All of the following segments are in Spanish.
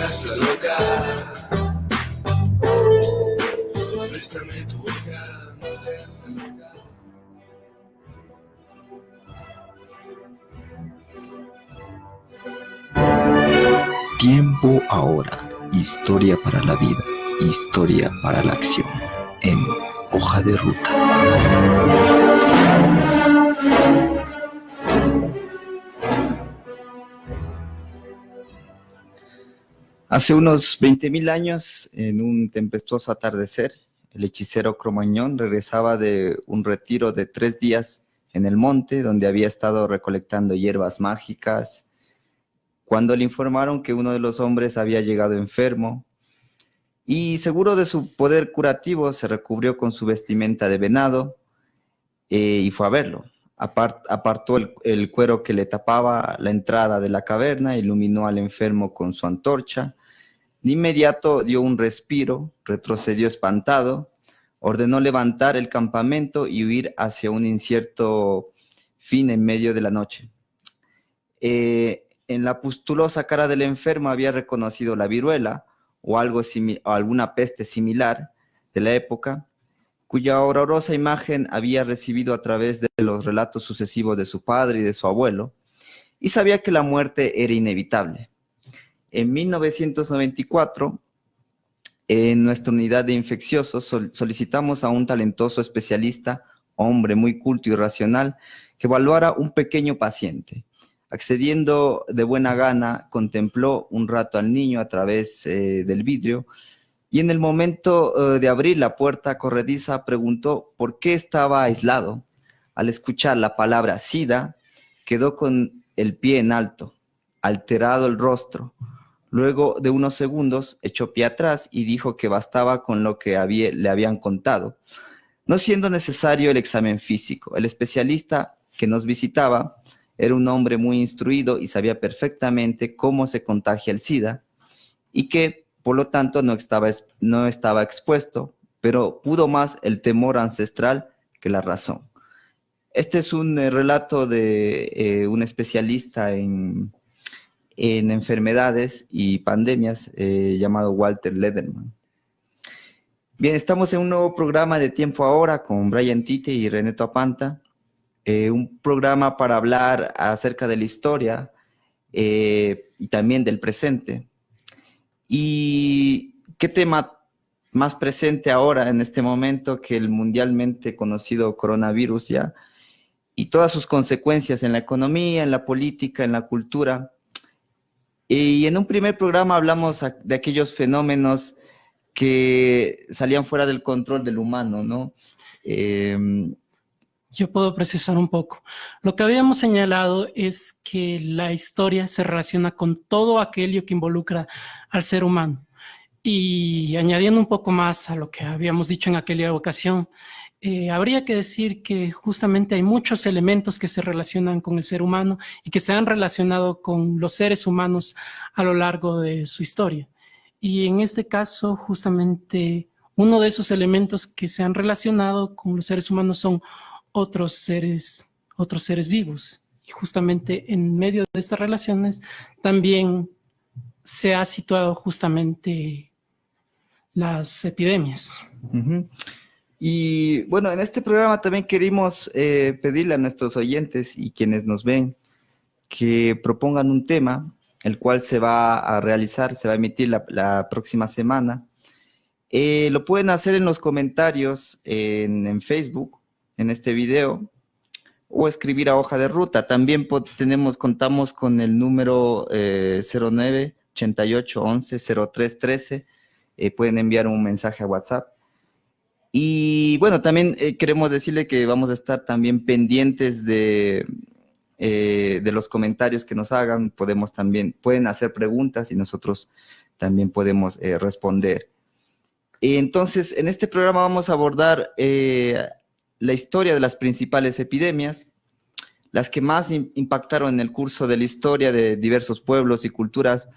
hagas la loca. Préstame tu boca, no te hagas la loca. Tiempo ahora, historia para la vida, historia para la acción, en Hoja de Ruta. Hace unos 20.000 años, en un tempestuoso atardecer, el hechicero Cromañón regresaba de un retiro de 3 días en el monte, donde había estado recolectando hierbas mágicas, cuando le informaron que uno de los hombres había llegado enfermo, y seguro de su poder curativo, se recubrió con su vestimenta de venado y fue a verlo. Apartó el cuero que le tapaba la entrada de la caverna, iluminó al enfermo con su antorcha. De inmediato dio un respiro, retrocedió espantado, ordenó levantar el campamento y huir hacia un incierto fin en medio de la noche. En la pustulosa cara del enfermo había reconocido la viruela o alguna peste similar de la época, cuya horrorosa imagen había recibido a través de los relatos sucesivos de su padre y de su abuelo, y sabía que la muerte era inevitable. En 1994, en nuestra unidad de infecciosos, solicitamos a un talentoso especialista, hombre muy culto y racional, que evaluara un pequeño paciente. Accediendo de buena gana, contempló un rato al niño a través del vidrio, y en el momento de abrir la puerta corrediza preguntó por qué estaba aislado. Al escuchar la palabra SIDA, quedó con el pie en alto, alterado el rostro. Luego de unos segundos, echó pie atrás y dijo que bastaba con lo que le habían contado, no siendo necesario el examen físico. El especialista que nos visitaba era un hombre muy instruido y sabía perfectamente cómo se contagia el SIDA y que, por lo tanto, no estaba expuesto, pero pudo más el temor ancestral que la razón. Este es un relato de un especialista en enfermedades y pandemias llamado Walter Lederman. Bien, estamos en un nuevo programa de Tiempo Ahora con Brian Tite y René Topanta, un programa para hablar acerca de la historia y también del presente. ¿Y qué tema más presente ahora en este momento que el mundialmente conocido coronavirus ya y todas sus consecuencias en la economía, en la política, en la cultura? Y en un primer programa hablamos de aquellos fenómenos que salían fuera del control del humano, ¿no? Yo puedo precisar un poco. Lo que habíamos señalado es que la historia se relaciona con todo aquello que involucra al ser humano. Y añadiendo un poco más a lo que habíamos dicho en aquella ocasión, habría que decir que justamente hay muchos elementos que se relacionan con el ser humano y que se han relacionado con los seres humanos a lo largo de su historia. Y en este caso, justamente, uno de esos elementos que se han relacionado con los seres humanos son otros seres vivos. Y justamente en medio de estas relaciones también se ha situado justamente las epidemias. Uh-huh. Y bueno, en este programa también queremos pedirle a nuestros oyentes y quienes nos ven que propongan un tema, el cual se va a realizar, se va a emitir la próxima semana. Lo pueden hacer en los comentarios en Facebook, en este video, o escribir a Hoja de Ruta. También contamos con el número 09 88 11 03 13. Pueden enviar un mensaje a WhatsApp. Y bueno, también queremos decirle que vamos a estar también pendientes de los comentarios que nos hagan. Pueden hacer preguntas y nosotros también podemos responder. Entonces, en este programa vamos a abordar la historia de las principales epidemias, las que más impactaron en el curso de la historia de diversos pueblos y culturas,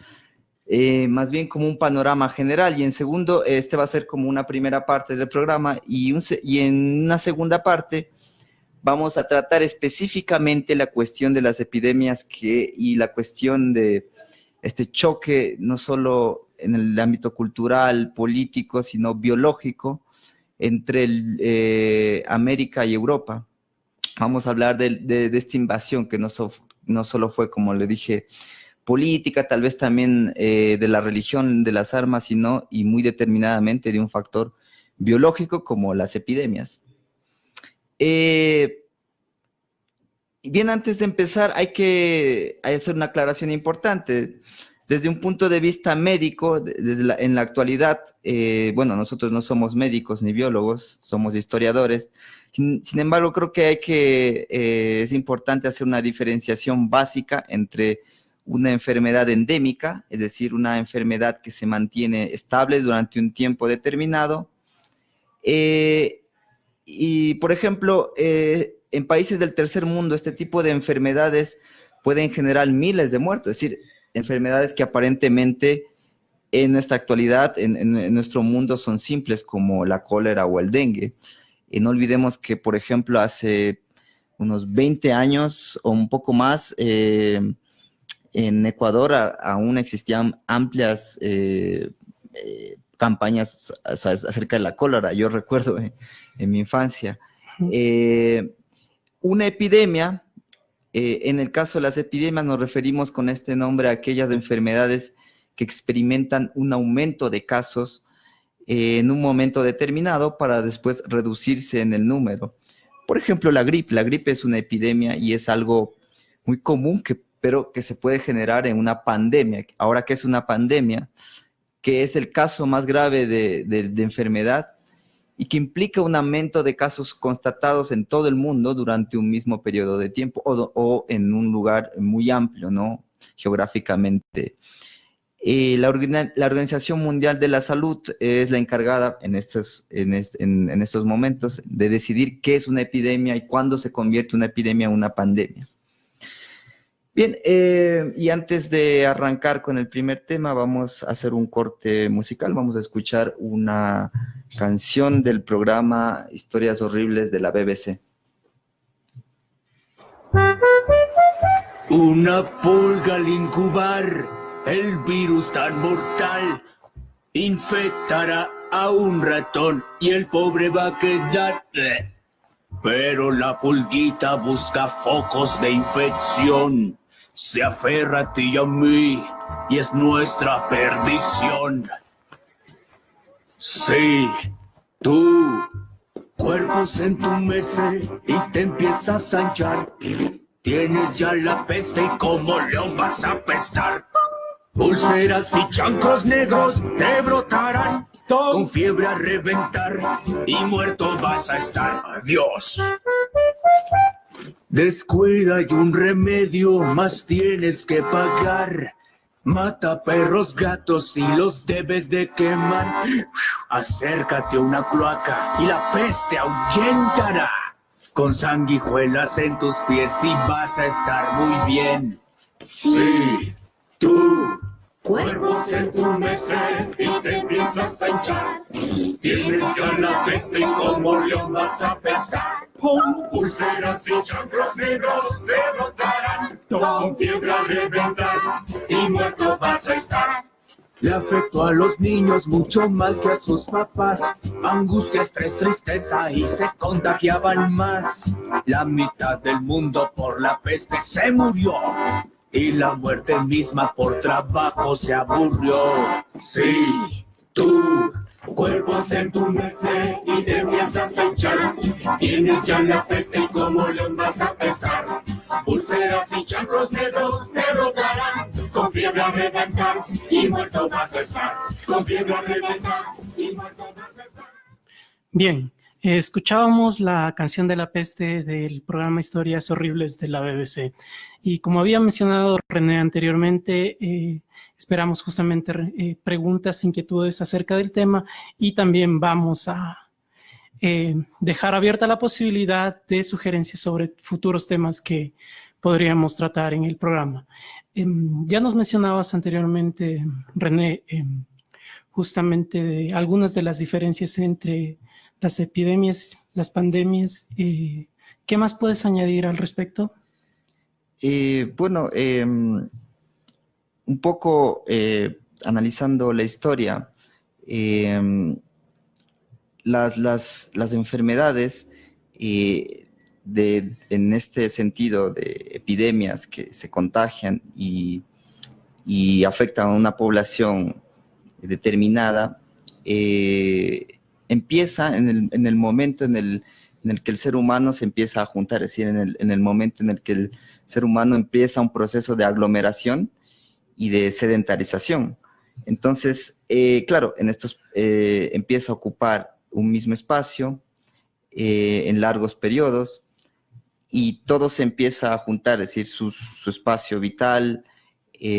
más bien como un panorama general. Y en segundo, este va a ser como una primera parte del programa, y en una segunda parte vamos a tratar específicamente la cuestión de las epidemias y la cuestión de este choque no solo en el ámbito cultural, político, sino biológico entre América y Europa. Vamos a hablar de esta invasión que no solo fue, como le dije, política, tal vez también de la religión, de las armas, sino y muy determinadamente de un factor biológico como las epidemias. Bien, antes de empezar hay que hacer una aclaración importante. Desde un punto de vista médico, en la actualidad, bueno, nosotros no somos médicos ni biólogos, somos historiadores. Sin embargo, creo que es importante hacer una diferenciación básica entre una enfermedad endémica, es decir, una enfermedad que se mantiene estable durante un tiempo determinado. Y, por ejemplo, en países del tercer mundo, este tipo de enfermedades pueden generar miles de muertos, es decir, enfermedades que aparentemente en nuestra actualidad, en nuestro mundo, son simples, como la cólera o el dengue. Y no olvidemos que, por ejemplo, hace unos 20 años o un poco más, en Ecuador aún existían amplias campañas acerca de la cólera. Yo recuerdo en mi infancia. Una epidemia, en el caso de las epidemias nos referimos con este nombre a aquellas enfermedades que experimentan un aumento de casos en un momento determinado para después reducirse en el número. Por ejemplo, la gripe es una epidemia y es algo muy común, pero que se puede generar en una pandemia. Ahora, ¿qué es una pandemia? Que es el caso más grave de enfermedad y que implica un aumento de casos constatados en todo el mundo durante un mismo periodo de tiempo o en un lugar muy amplio, ¿no? Geográficamente. La Organización Mundial de la Salud es la encargada en estos momentos de decidir qué es una epidemia y cuándo se convierte una epidemia en una pandemia. Bien, y antes de arrancar con el primer tema, vamos a hacer un corte musical. Vamos a escuchar una canción del programa Historias Horribles de la BBC. Una pulga al incubar el virus tan mortal infectará a un ratón y el pobre va a quedar. Pero la pulguita busca focos de infección, se aferra a ti y a mí y es nuestra perdición. Sí, tu cuerpo se entumece y te empiezas a hinchar. Tienes ya la peste y como león vas a apestar. Úlceras y chancros negros te brotarán, con fiebre a reventar y muerto vas a estar. Adiós. Descuida y un remedio más tienes que pagar. Mata perros, gatos y los debes de quemar. Acércate a una cloaca y la peste ahuyentará. Con sanguijuelas en tus pies y vas a estar muy bien. Sí, tu cuerpo se entumece y te empiezas a hinchar. Tienes ya la peste y como león vas a pescar. Úlceras y chancros negros te brotarán, con fiebre a reventar y muerto vas a estar. Le afectó a los niños mucho más que a sus papás. Angustia, estrés, tristeza y se contagiaban más. La mitad del mundo por la peste se murió y la muerte misma por trabajo se aburrió. Sí, tu cuerpo se entumece y te empiezas a hinchar. Tienes ya la peste y como león vas a pescar. Úlceras y chancros negros te brotarán, con fiebre a reventar y muerto vas a estar. Con fiebre a reventar y muerto vas a estar. Bien, escuchábamos la canción de la peste del programa Historias Horribles de la BBC. Y como había mencionado René anteriormente, esperamos justamente preguntas, inquietudes acerca del tema y también vamos a dejar abierta la posibilidad de sugerencias sobre futuros temas que podríamos tratar en el programa. Ya nos mencionabas anteriormente, René, justamente de algunas de las diferencias entre las epidemias, las pandemias. ¿Qué más puedes añadir al respecto? Bueno, un poco analizando la historia, las enfermedades en este sentido de epidemias que se contagian y afectan a una población determinada, empieza en el momento en el que el ser humano se empieza a juntar, es decir, en el momento en el que el ser humano empieza un proceso de aglomeración y de sedentarización. Entonces, claro, en estos empieza a ocupar un mismo espacio en largos periodos y todo se empieza a juntar, es decir, su espacio vital,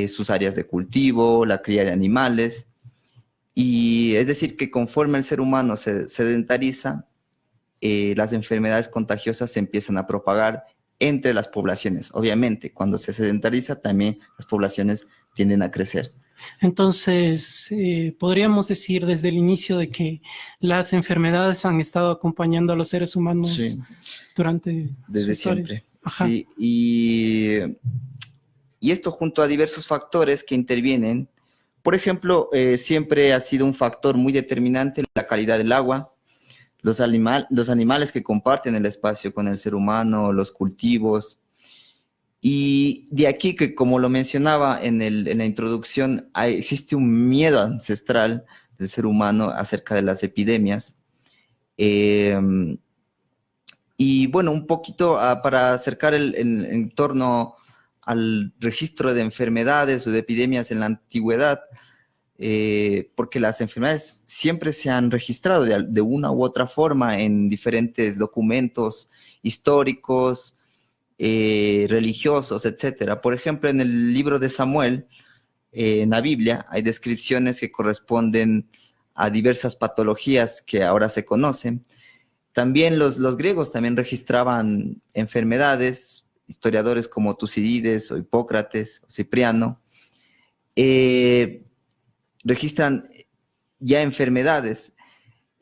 sus áreas de cultivo, la cría de animales, y es decir que conforme el ser humano se sedentariza, las enfermedades contagiosas se empiezan a propagar entre las poblaciones. Obviamente, cuando se sedentariza, también las poblaciones tienden a crecer. Entonces, podríamos decir desde el inicio de que las enfermedades han estado acompañando a los seres humanos Sí, durante desde su historia. siempre. Ajá. Sí, y esto junto a diversos factores que intervienen. Por ejemplo, siempre ha sido un factor muy determinante la calidad del agua, los animales que comparten el espacio con el ser humano, los cultivos. Y de aquí que, como lo mencionaba en la introducción, existe un miedo ancestral del ser humano acerca de las epidemias. Y bueno, un poquito para acercar en torno al registro de enfermedades o de epidemias en la antigüedad, porque las enfermedades siempre se han registrado de una u otra forma en diferentes documentos históricos, religiosos, etcétera. Por ejemplo, en el libro de Samuel, en la Biblia, hay descripciones que corresponden a diversas patologías que ahora se conocen. También los griegos también registraban enfermedades, historiadores como Tucídides o Hipócrates o Cipriano, registran ya enfermedades.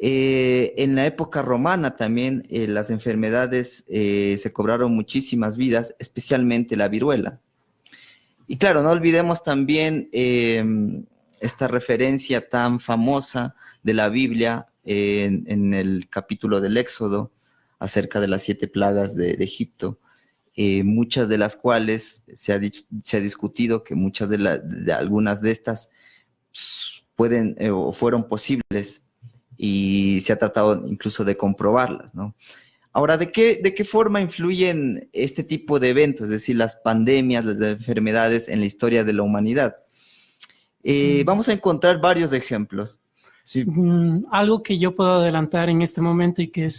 En la época romana también las enfermedades se cobraron muchísimas vidas, especialmente la viruela. Y claro, no olvidemos también esta referencia tan famosa de la Biblia en el capítulo del Éxodo acerca de las 7 plagas de Egipto, muchas de las cuales se ha discutido que muchas de algunas de estas pueden o fueron posibles y se ha tratado incluso de comprobarlas, ¿no? Ahora, ¿de qué forma influyen este tipo de eventos, es decir, las pandemias, las enfermedades en la historia de la humanidad? Vamos a encontrar varios ejemplos. Sí. Algo que yo puedo adelantar en este momento y que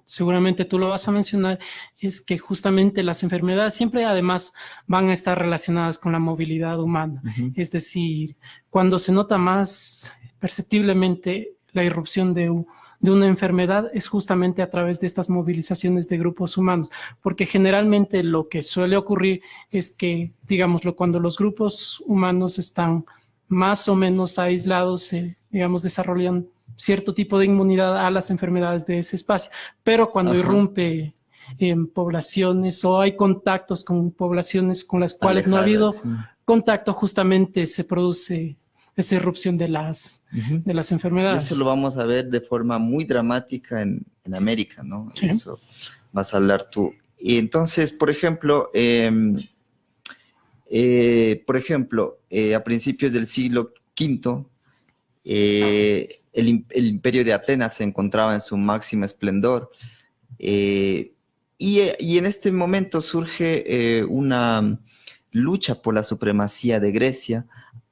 seguramente tú lo vas a mencionar, es que justamente las enfermedades siempre además van a estar relacionadas con la movilidad humana. Uh-huh. Es decir, cuando se nota más perceptiblemente la irrupción de una enfermedad es justamente a través de estas movilizaciones de grupos humanos, porque generalmente lo que suele ocurrir es que, digámoslo, cuando los grupos humanos están más o menos aislados, digamos, desarrollan cierto tipo de inmunidad a las enfermedades de ese espacio, pero cuando Ajá. irrumpe en poblaciones o hay contactos con poblaciones con las cuales Alejadas, no ha habido sí. contacto, justamente se produce esa irrupción de las Y enfermedades. eso lo vamos a ver de forma muy dramática en América, ¿no? Sí. Eso vas a hablar tú. Y entonces, por ejemplo, a principios del siglo V, el imperio de Atenas se encontraba en su máximo esplendor. Y en este momento surge una lucha por la supremacía de Grecia.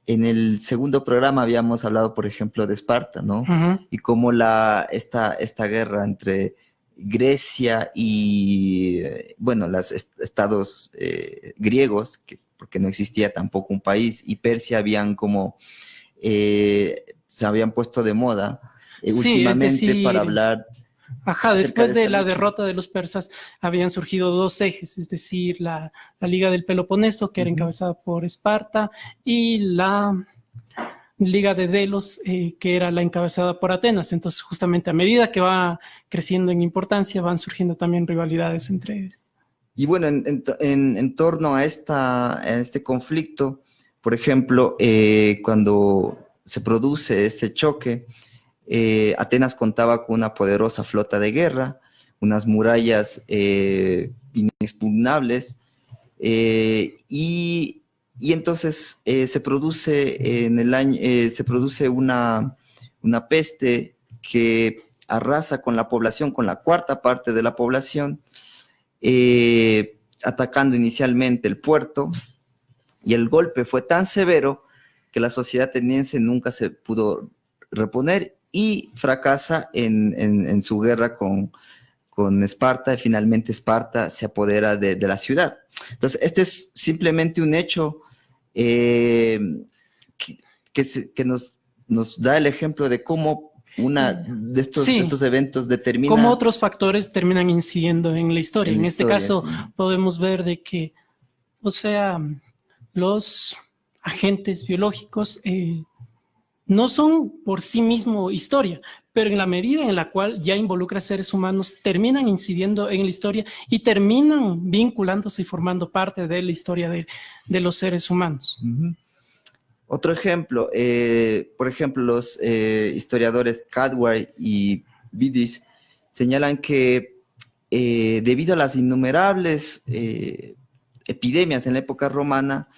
En el segundo programa habíamos hablado, por ejemplo, de Esparta, ¿no? Uh-huh. Y cómo esta guerra entre Grecia y, bueno, los estados griegos, porque no existía tampoco un país, y Persia habían como, se habían puesto de moda Sí, últimamente es decir, para hablar. Ajá, después de la lucha. derrota de los persas habían surgido 2 ejes, es decir, la Liga del Peloponeso, que era encabezada por Esparta, y la Liga de Delos, que era la encabezada por Atenas. Entonces, justamente a medida que va creciendo en importancia, van surgiendo también rivalidades entre... Y bueno, en torno a este conflicto, Por ejemplo, cuando se produce este choque, Atenas contaba con una poderosa flota de guerra, unas murallas inexpugnables, y entonces se produce en el año, se produce una peste que arrasa con la población, con la cuarta parte de la población, atacando inicialmente el puerto, y el golpe fue tan severo que la sociedad ateniense nunca se pudo reponer y fracasa en su guerra con Esparta, y finalmente Esparta se apodera de la ciudad. Entonces, este es simplemente un hecho que nos da el ejemplo de cómo una de estos eventos determina... Cómo otros factores terminan incidiendo en la historia. En este caso, sí, podemos ver de que, o sea, los agentes biológicos no son por sí mismo historia, pero en la medida en la cual ya involucra seres humanos, terminan incidiendo en la historia y terminan vinculándose y formando parte de la historia de los seres humanos. Uh-huh. Otro ejemplo, por ejemplo, los historiadores Cadwell y Bidis señalan que debido a las innumerables epidemias en la época romana,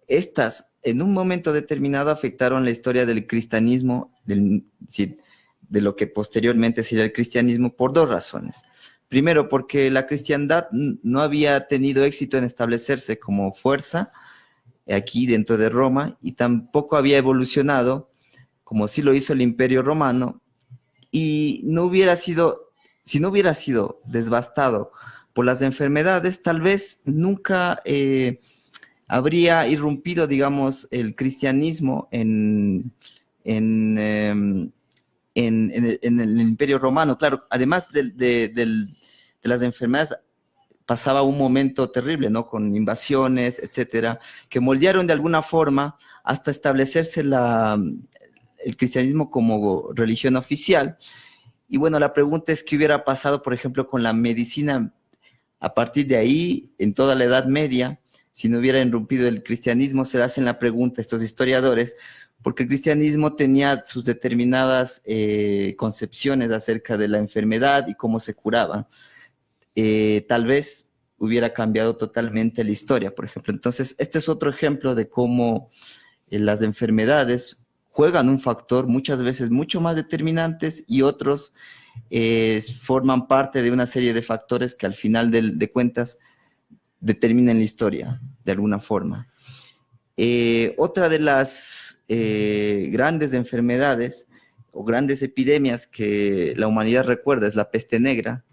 estas en un momento determinado afectaron la historia del cristianismo, de lo que posteriormente sería el cristianismo, por dos razones. Primero, porque la cristiandad no había tenido éxito en establecerse como fuerza aquí dentro de Roma, y tampoco había evolucionado como sí lo hizo el Imperio Romano, y no hubiera sido, si no hubiera sido devastado por las enfermedades, tal vez nunca habría irrumpido, digamos, el cristianismo en el Imperio Romano. Claro, además de las enfermedades, pasaba un momento terrible, ¿no? Con invasiones, etcétera, que moldearon de alguna forma hasta establecerse el cristianismo como religión oficial. Y bueno, la pregunta es qué hubiera pasado, por ejemplo, con la medicina a partir de ahí, en toda la Edad Media, si no hubiera irrumpido el cristianismo. Se hacen la pregunta estos historiadores, porque el cristianismo tenía sus determinadas concepciones acerca de la enfermedad y cómo se curaba. Tal vez hubiera cambiado totalmente la historia, por ejemplo. Entonces, este es otro ejemplo de cómo las enfermedades juegan un factor muchas veces mucho más determinantes, y otros forman parte de una serie de factores que al final de cuentas determinan la historia de alguna forma. Otra de las grandes enfermedades o grandes epidemias que la humanidad recuerda es la peste negra.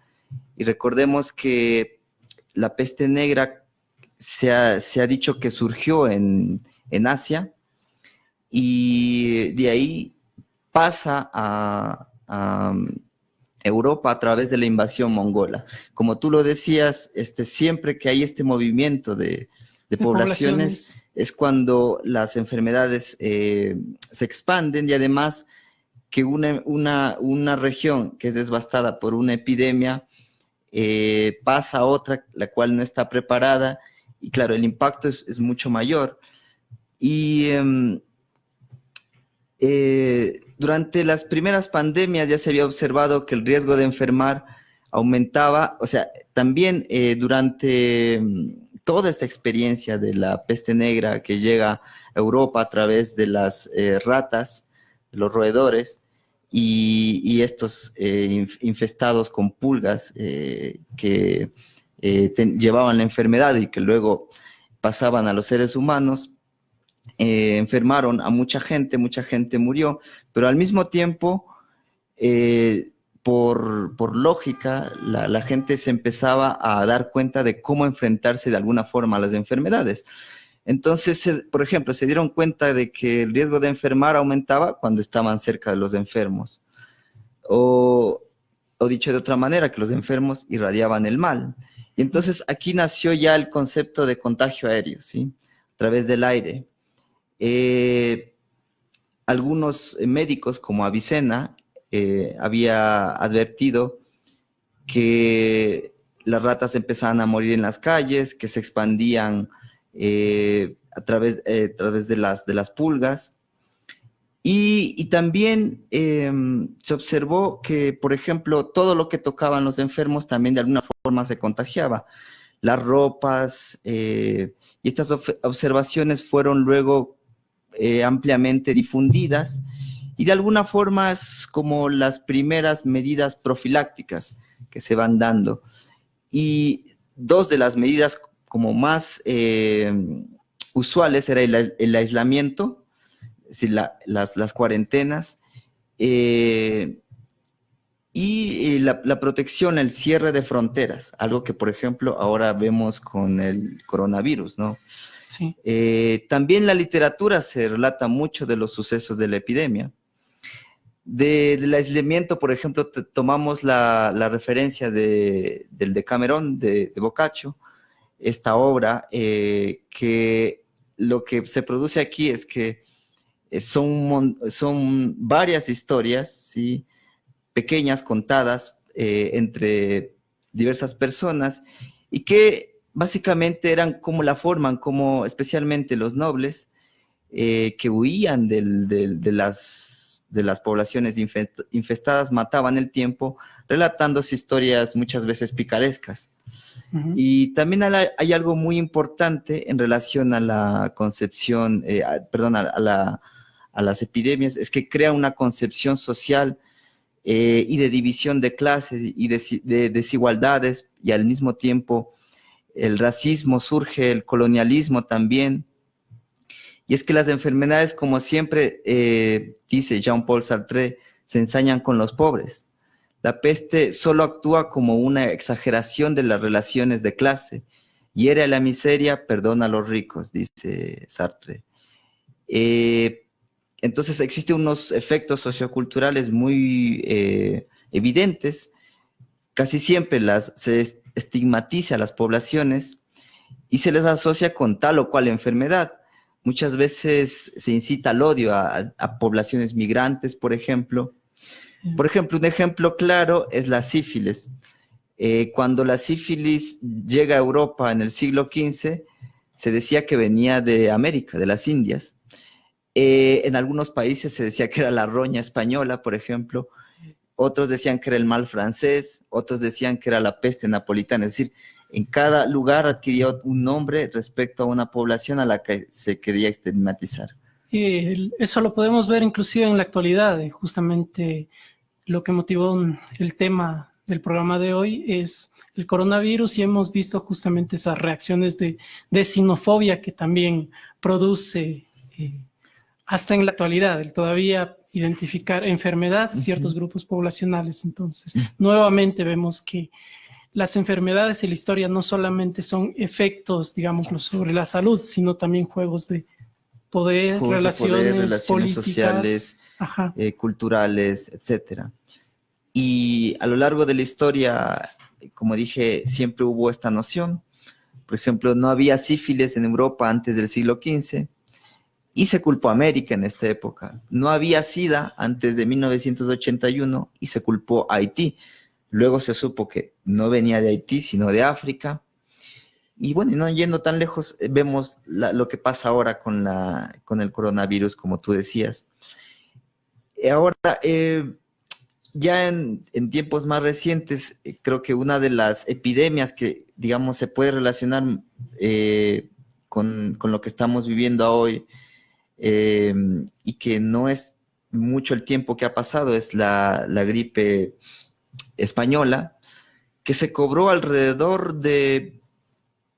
Y recordemos que la peste negra se ha dicho que surgió en Asia, y de ahí pasa a Europa a través de la invasión mongola. Como tú lo decías, siempre que hay este movimiento de poblaciones, es cuando las enfermedades se expanden, y además que una región que es devastada por una epidemia pasa a otra, la cual no está preparada, y claro, el impacto es mucho mayor. Y durante las primeras pandemias ya se había observado que el riesgo de enfermar aumentaba, o sea, también durante toda esta experiencia de la peste negra que llega a Europa a través de las ratas, de los roedores, y estos infestados con pulgas que llevaban la enfermedad y que luego pasaban a los seres humanos. Enfermaron a mucha gente murió, pero al mismo tiempo, por lógica, la gente se empezaba a dar cuenta de cómo enfrentarse de alguna forma a las enfermedades. Entonces, por ejemplo, se dieron cuenta de que el riesgo de enfermar aumentaba cuando estaban cerca de los enfermos. O dicho de otra manera, que los enfermos irradiaban el mal. Y entonces aquí nació ya el concepto de contagio aéreo, ¿sí? A través del aire. Algunos médicos, como Avicena, había advertido que las ratas empezaban a morir en las calles, que se expandían a través de las pulgas. Y también se observó que, por ejemplo, todo lo que tocaban los enfermos también de alguna forma se contagiaba. Las ropas, y estas observaciones fueron luego ampliamente difundidas, y de alguna forma es como las primeras medidas profilácticas que se van dando. Y dos de las medidas como más usuales era el aislamiento, es decir, las cuarentenas, y la protección, el cierre de fronteras, algo que, por ejemplo, ahora vemos con el coronavirus, ¿no? Sí. También la literatura se relata mucho de los sucesos de la epidemia. Del aislamiento, por ejemplo, tomamos la referencia del Decamerón de Boccaccio, esta obra, que lo que se produce aquí es que son varias historias, ¿sí?, pequeñas, contadas entre diversas personas, y que básicamente eran como la forma en como especialmente los nobles que huían de las poblaciones infestadas mataban el tiempo relatándose historias muchas veces picarescas. Ujú. Y también hay algo muy importante en relación a la concepción, a las epidemias, es que crea una concepción social y de división de clases y de desigualdades, y al mismo tiempo el racismo surge, el colonialismo también. Y es que las enfermedades, como siempre dice Jean-Paul Sartre, se ensañan con los pobres. La peste solo actúa como una exageración de las relaciones de clase. Hiere a la miseria, perdona a los ricos, dice Sartre. Entonces existen unos efectos socioculturales muy evidentes. Casi siempre se estigmatiza a las poblaciones y se les asocia con tal o cual enfermedad. Muchas veces se incita al odio a poblaciones migrantes, por ejemplo. Por ejemplo, un ejemplo claro es la sífilis. Cuando la sífilis llega a Europa en el siglo XV, se decía que venía de América, de las Indias. En algunos países se decía que era la roña española, por ejemplo. Otros decían que era el mal francés, otros decían que era la peste napolitana. Es decir, en cada lugar adquiría un nombre respecto a una población a la que se quería estigmatizar. Y eso lo podemos ver inclusive en la actualidad. Justamente lo que motivó el tema del programa de hoy es el coronavirus, y hemos visto justamente esas reacciones de xenofobia que también produce hasta en la actualidad, el todavía identificar enfermedad, ciertos grupos poblacionales. Entonces, nuevamente vemos que las enfermedades en la historia no solamente son efectos, digámoslo, sobre la salud, sino también juegos de poder, relaciones políticas, sociales, culturales, etcétera. Y a lo largo de la historia, como dije, siempre hubo esta noción. Por ejemplo, no había sífilis en Europa antes del siglo XV, y se culpó a América en esta época. No había SIDA antes de 1981 y se culpó a Haití. Luego se supo que no venía de Haití, sino de África. Y bueno, no yendo tan lejos, vemos lo que pasa ahora con el coronavirus, como tú decías. Ahora, ya en tiempos más recientes, creo que una de las epidemias que, digamos, se puede relacionar con lo que estamos viviendo hoy, y que no es mucho el tiempo que ha pasado, es la gripe española, que se cobró alrededor de,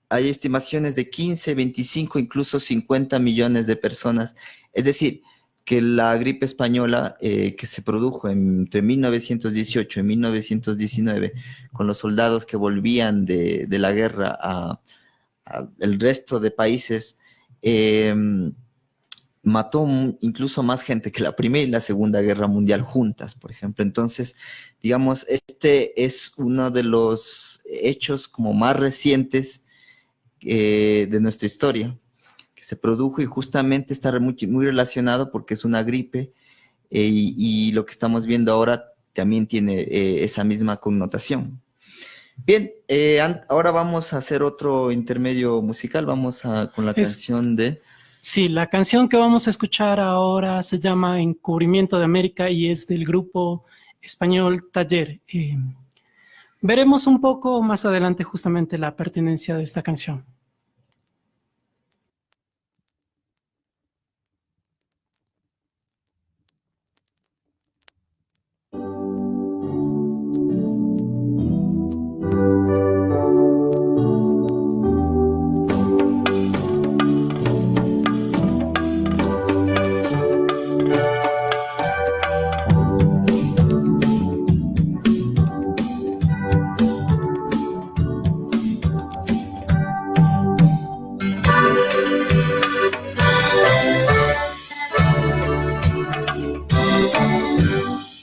hay estimaciones de 15, 25, incluso 50 millones de personas. Es decir, que la gripe española que se produjo entre 1918 y 1919, con los soldados que volvían de la guerra a el resto de países, mató incluso más gente que la Primera y la Segunda Guerra Mundial juntas, por ejemplo. Entonces, digamos, este es uno de los hechos como más recientes de nuestra historia, que se produjo, y justamente está muy relacionado porque es una gripe, y lo que estamos viendo ahora también tiene esa misma connotación. Bien, ahora vamos a hacer otro intermedio musical. Vamos con la canción de... Sí, la canción que vamos a escuchar ahora se llama Encubrimiento de América y es del grupo español Taller. Veremos un poco más adelante justamente la pertinencia de esta canción.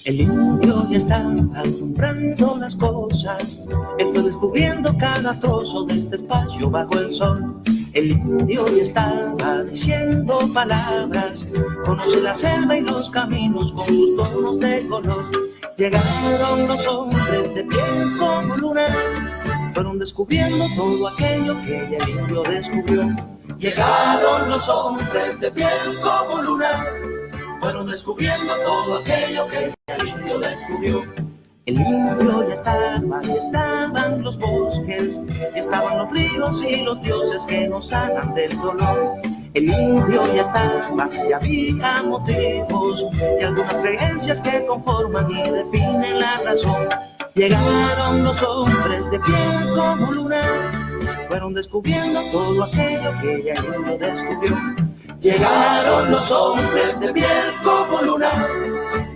El indio ya estaba comprando las cosas, él fue descubriendo cada trozo de este espacio bajo el sol. El indio ya estaba diciendo palabras, conoce la selva y los caminos con sus tonos de color. Llegaron los hombres de piel como luna, fueron descubriendo todo aquello que el indio descubrió. Llegaron los hombres de piel como luna, fueron descubriendo todo aquello que el indio descubrió. El indio ya estaba, y estaban los bosques, y estaban los ríos y los dioses que nos sanan del dolor. El indio ya estaba, y había motivos, y algunas creencias que conforman y definen la razón. Llegaron los hombres de piel como luna, fueron descubriendo todo aquello que el indio descubrió. Llegaron los hombres de piel como luna,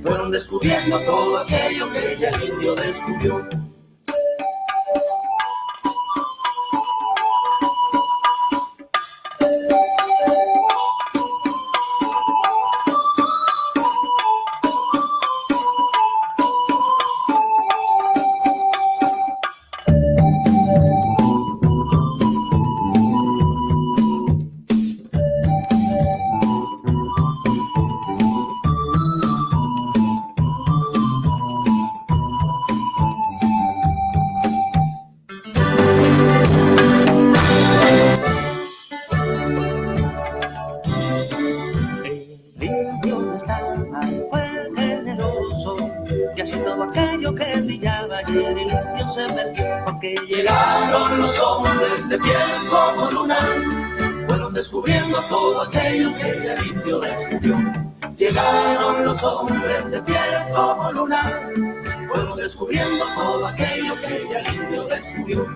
fueron descubriendo todo aquello que el indio descubrió. Porque llegaron los hombres de piel como luna, fueron descubriendo todo aquello que el indio descubrió. Llegaron los hombres de piel como luna, fueron descubriendo todo aquello que el indio descubrió.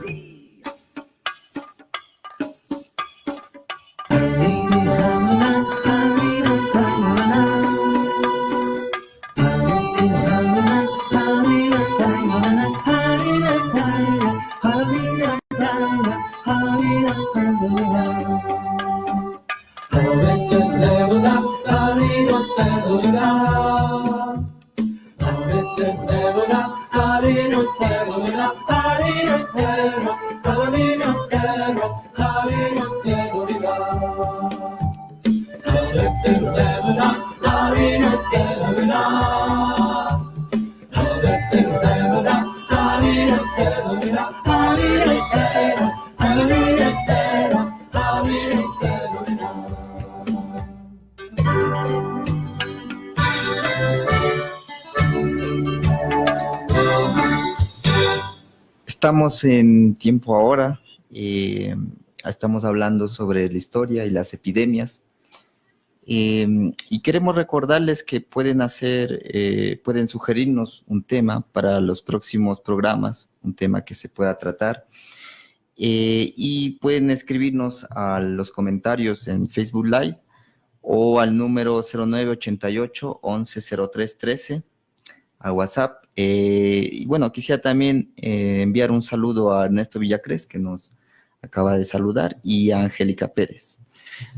Estamos en Tiempo Ahora, estamos hablando sobre la historia y las epidemias, y queremos recordarles que pueden sugerirnos un tema para los próximos programas, un tema que se pueda tratar, y pueden escribirnos a los comentarios en Facebook Live o al número 0988 110313 al WhatsApp. Y bueno, quisiera también enviar un saludo a Ernesto Villacrés, que nos acaba de saludar, y a Angélica Pérez.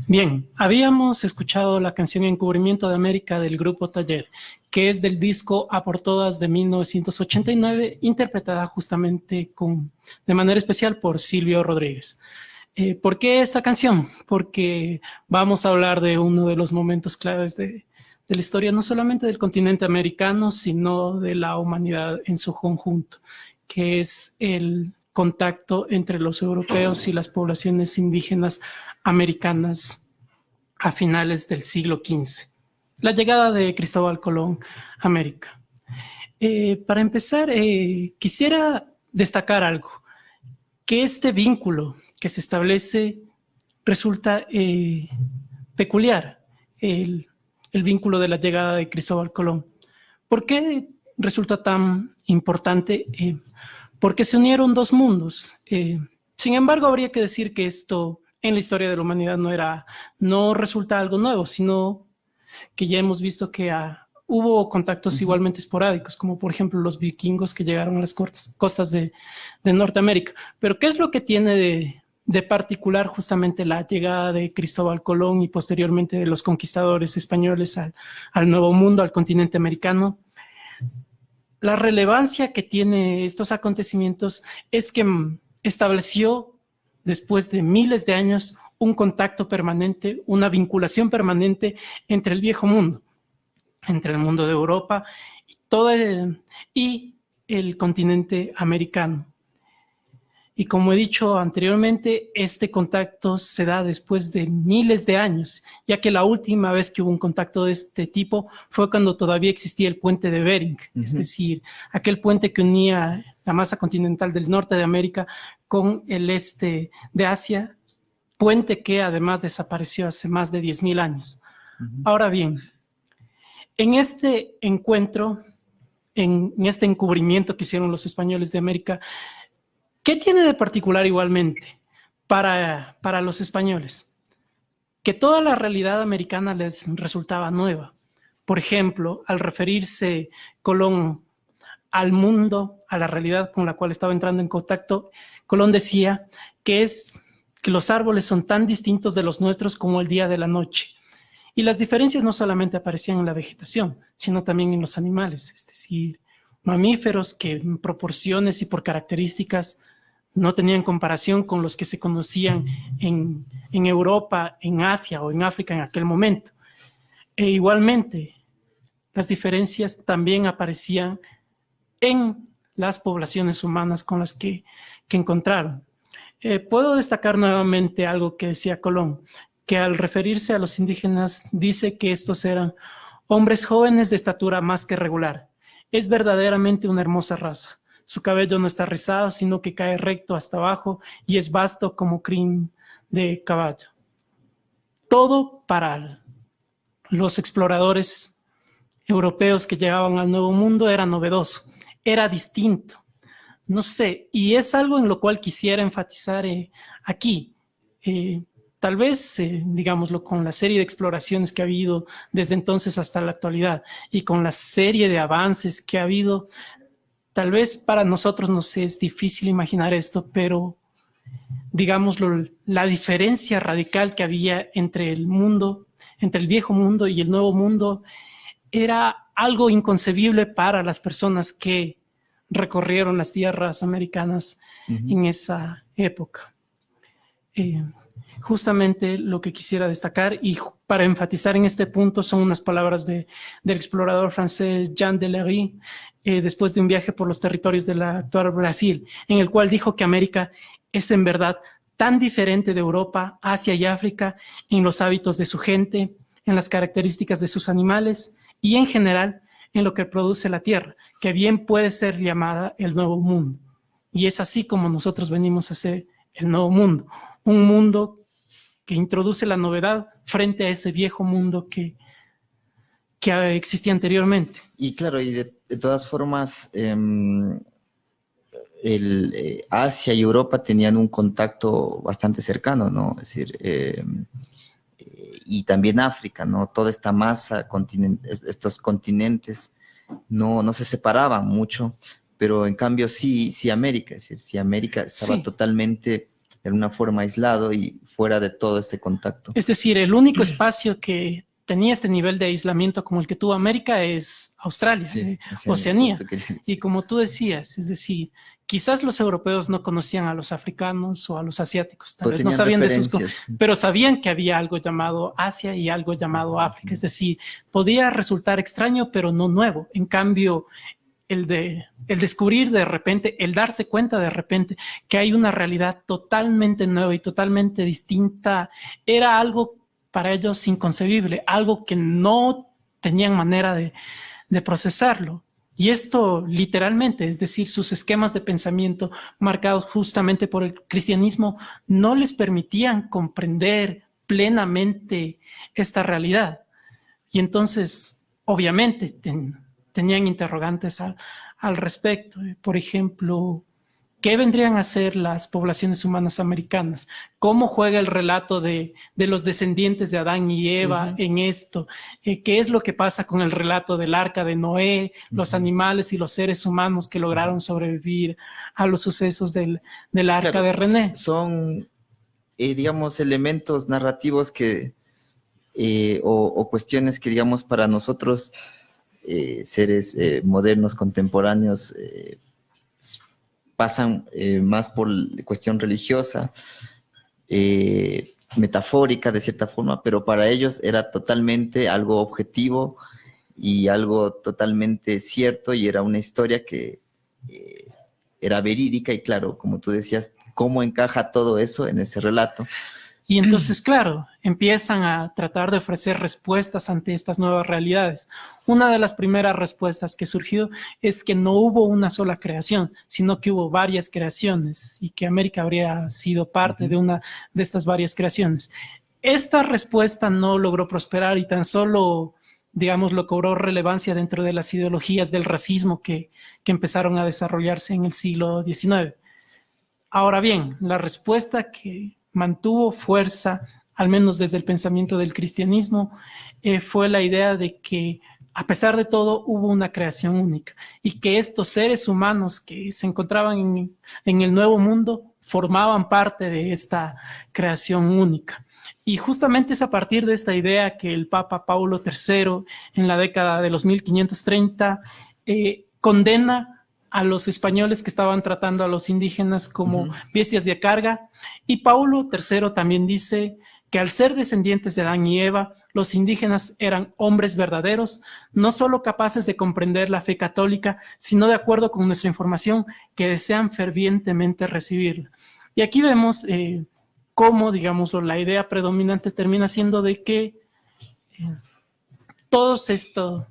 Bien, habíamos escuchado la canción Encubrimiento de América del grupo Taller, que es del disco A por Todas de 1989, interpretada justamente de manera especial por Silvio Rodríguez. ¿Por qué esta canción? Porque vamos a hablar de uno de los momentos claves de la historia, no solamente del continente americano, sino de la humanidad en su conjunto, que es el contacto entre los europeos y las poblaciones indígenas americanas a finales del siglo XV. La llegada de Cristóbal Colón a América. Para empezar, quisiera destacar algo, que este vínculo que se establece resulta peculiar, el vínculo de la llegada de Cristóbal Colón. ¿Por qué resulta tan importante? Porque se unieron dos mundos. Sin embargo, habría que decir que esto en la historia de la humanidad no resulta algo nuevo, sino que ya hemos visto que hubo contactos igualmente esporádicos, como por ejemplo los vikingos que llegaron a las costas de Norteamérica. Pero ¿qué es lo que tiene de particular justamente la llegada de Cristóbal Colón y posteriormente de los conquistadores españoles al Nuevo Mundo, al continente americano? La relevancia que tiene estos acontecimientos es que estableció, después de miles de años, un contacto permanente, una vinculación permanente entre el viejo mundo, entre el mundo de Europa y el continente americano. Y como he dicho anteriormente, este contacto se da después de miles de años, ya que la última vez que hubo un contacto de este tipo fue cuando todavía existía el puente de Bering, es decir, aquel puente que unía la masa continental del norte de América con el este de Asia, puente que además desapareció hace más de 10.000 años. Ahora bien, en este encuentro, en este encubrimiento que hicieron los españoles de América, ¿qué tiene de particular igualmente para los españoles? Que toda la realidad americana les resultaba nueva. Por ejemplo, al referirse Colón al mundo, a la realidad con la cual estaba entrando en contacto, Colón decía que los árboles son tan distintos de los nuestros como el día de la noche. Y las diferencias no solamente aparecían en la vegetación, sino también en los animales, es decir, mamíferos que en proporciones y por características no tenían comparación con los que se conocían en Europa, en Asia o en África en aquel momento. E igualmente, las diferencias también aparecían en las poblaciones humanas con las que encontraron. Puedo destacar nuevamente algo que decía Colón, que al referirse a los indígenas dice que estos eran hombres jóvenes de estatura más que regular. Es verdaderamente una hermosa raza. Su cabello no está rizado, sino que cae recto hasta abajo y es vasto como crin de caballo. Todo para los exploradores europeos que llegaban al Nuevo Mundo era novedoso, era distinto. No sé, y es algo en lo cual quisiera enfatizar aquí. Tal vez, digámoslo, con la serie de exploraciones que ha habido desde entonces hasta la actualidad y con la serie de avances que ha habido, tal vez para nosotros nos es difícil imaginar esto, pero digámoslo, la diferencia radical que había entre el mundo, entre el viejo mundo y el nuevo mundo, era algo inconcebible para las personas que recorrieron las tierras americanas en esa época. Justamente lo que quisiera destacar y para enfatizar en este punto son unas palabras del explorador francés Jean Delery después de un viaje por los territorios del actual Brasil, en el cual dijo que América es en verdad tan diferente de Europa, Asia y África en los hábitos de su gente, en las características de sus animales y en general en lo que produce la tierra, que bien puede ser llamada el Nuevo Mundo. Y es así como nosotros venimos a ser el Nuevo Mundo, un mundo que introduce la novedad frente a ese viejo mundo que existía anteriormente. Y claro, y de todas formas, Asia y Europa tenían un contacto bastante cercano, ¿no? Es decir, y también África, ¿no? Toda esta masa, estos continentes no se separaban mucho, pero en cambio sí América, es decir, sí América estaba totalmente de alguna forma aislado y fuera de todo este contacto. Es decir, el único espacio que tenía este nivel de aislamiento como el que tuvo América es Australia, Oceanía. Y como tú decías, es decir, quizás los europeos no conocían a los africanos o a los asiáticos, tal vez no sabían de sus cosas, pero sabían que había algo llamado Asia y algo llamado África. Es decir, podía resultar extraño, pero no nuevo. En cambio, el descubrir de repente, el darse cuenta de repente que hay una realidad totalmente nueva y totalmente distinta, era algo para ellos inconcebible, algo que no tenían manera de procesarlo. Y esto literalmente, es decir, sus esquemas de pensamiento marcados justamente por el cristianismo no les permitían comprender plenamente esta realidad. Y entonces, obviamente, tenían interrogantes al respecto. Por ejemplo, ¿qué vendrían a ser las poblaciones humanas americanas? ¿Cómo juega el relato de los descendientes de Adán y Eva en esto? ¿Qué es lo que pasa con el relato del arca de Noé, los animales y los seres humanos que lograron sobrevivir a los sucesos del arca de René? Son, digamos, elementos narrativos que, o cuestiones que, digamos, para nosotros, seres modernos, contemporáneos, pasan más por cuestión religiosa, metafórica de cierta forma, pero para ellos era totalmente algo objetivo y algo totalmente cierto, y era una historia que era verídica. Y claro, como tú decías, ¿cómo encaja todo eso en este relato? Y entonces, claro, empiezan a tratar de ofrecer respuestas ante estas nuevas realidades. Una de las primeras respuestas que surgió es que no hubo una sola creación, sino que hubo varias creaciones y que América habría sido parte de una de estas varias creaciones. Esta respuesta no logró prosperar y tan solo, digamos, lo cobró relevancia dentro de las ideologías del racismo que empezaron a desarrollarse en el siglo XIX. Ahora bien, la respuesta que mantuvo fuerza, al menos desde el pensamiento del cristianismo, fue la idea de que a pesar de todo hubo una creación única y que estos seres humanos que se encontraban en el Nuevo Mundo formaban parte de esta creación única. Y justamente es a partir de esta idea que el Papa Paulo III, en la década de los 1530, condena a los españoles que estaban tratando a los indígenas como bestias de carga. Y Paulo III también dice que al ser descendientes de Adán y Eva, los indígenas eran hombres verdaderos, no solo capaces de comprender la fe católica, sino de acuerdo con nuestra información, que desean fervientemente recibirla. Y aquí vemos cómo, digámoslo, la idea predominante termina siendo de que todos estos,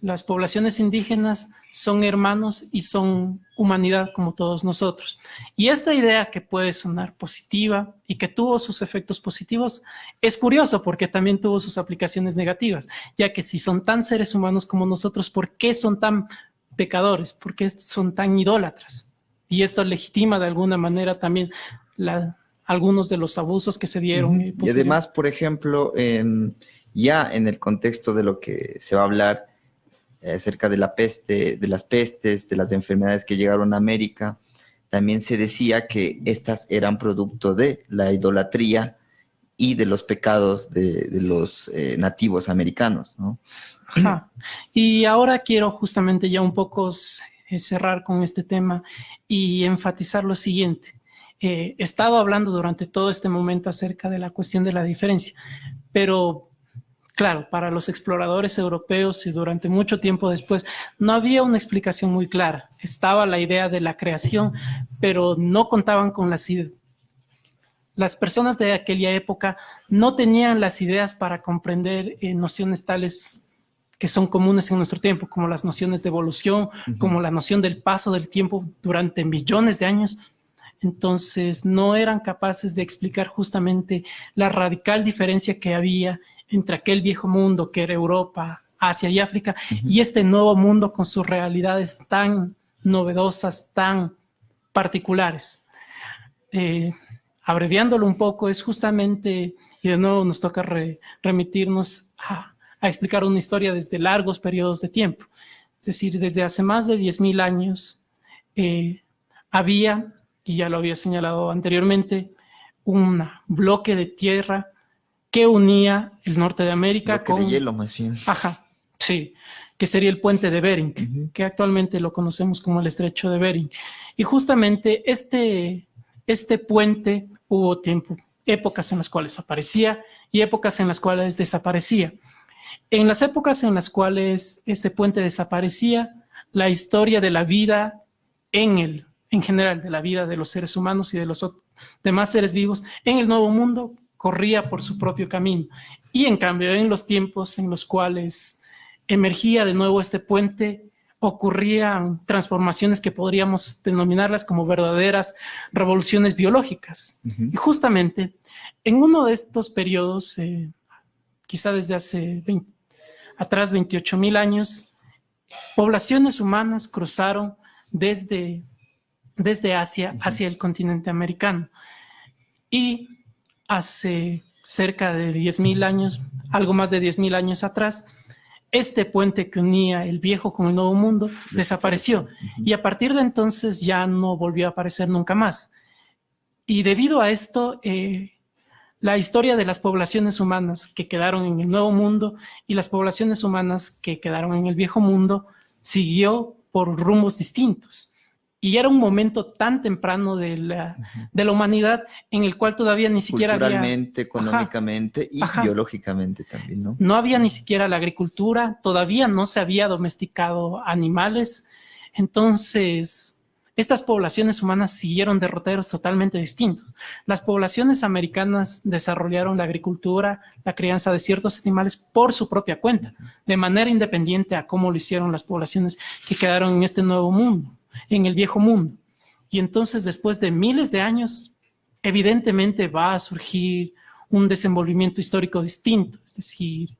las poblaciones indígenas son hermanos y son humanidad como todos nosotros. Y esta idea, que puede sonar positiva y que tuvo sus efectos positivos, es curioso porque también tuvo sus aplicaciones negativas, ya que si son tan seres humanos como nosotros, ¿por qué son tan pecadores? ¿Por qué son tan idólatras? Y esto legitima de alguna manera también algunos de los abusos que se dieron. Y además, por ejemplo, ya en el contexto de lo que se va a hablar acerca de la peste, de las pestes, de las enfermedades que llegaron a América, también se decía que estas eran producto de la idolatría y de los pecados de los nativos americanos, ¿no? Ajá. Y ahora quiero justamente ya un poco cerrar con este tema y enfatizar lo siguiente. He estado hablando durante todo este momento acerca de la cuestión de la diferencia, pero claro, para los exploradores europeos y durante mucho tiempo después, no había una explicación muy clara. Estaba la idea de la creación, pero no contaban con las ideas. Las personas de aquella época no tenían las ideas para comprender nociones tales que son comunes en nuestro tiempo, como las nociones de evolución, como la noción del paso del tiempo durante millones de años. Entonces, no eran capaces de explicar justamente la radical diferencia que había entre aquel viejo mundo que era Europa, Asia y África, y este nuevo mundo con sus realidades tan novedosas, tan particulares. Abreviándolo un poco, es justamente, y de nuevo nos toca remitirnos a explicar una historia desde largos periodos de tiempo. Es decir, desde hace más de 10,000 años había, y ya lo había señalado anteriormente, un bloque de tierra que unía el norte de América con de hielo, más bien. Ajá, sí, que sería el puente de Bering, que actualmente lo conocemos como el estrecho de Bering. Y justamente este puente hubo épocas en las cuales aparecía y épocas en las cuales desaparecía. En las épocas en las cuales este puente desaparecía, la historia de la vida en general, de la vida de los seres humanos y de los demás seres vivos en el Nuevo Mundo corría por su propio camino. Y en cambio, en los tiempos en los cuales emergía de nuevo este puente, ocurrían transformaciones que podríamos denominarlas como verdaderas revoluciones biológicas. Ujú. Y justamente en uno de estos periodos, quizá desde hace 28,000 años, poblaciones humanas cruzaron desde Asia hacia el continente americano. Y hace cerca de 10,000 años, algo más de 10,000 años atrás, este puente que unía el viejo con el nuevo mundo desapareció. Y a partir de entonces ya no volvió a aparecer nunca más. Y debido a esto, la historia de las poblaciones humanas que quedaron en el nuevo mundo y las poblaciones humanas que quedaron en el viejo mundo siguió por rumbos distintos. Y era un momento tan temprano de la humanidad en el cual todavía ni siquiera Culturalmente, había... económicamente y Ajá. biológicamente también, ¿no? No había ni siquiera la agricultura, todavía no se había domesticado animales. Entonces, estas poblaciones humanas siguieron derroteros totalmente distintos. Las poblaciones americanas desarrollaron la agricultura, la crianza de ciertos animales por su propia cuenta, de manera independiente a cómo lo hicieron las poblaciones que quedaron en este nuevo mundo, en el viejo mundo. Y entonces, después de miles de años, evidentemente va a surgir un desenvolvimiento histórico distinto, es decir,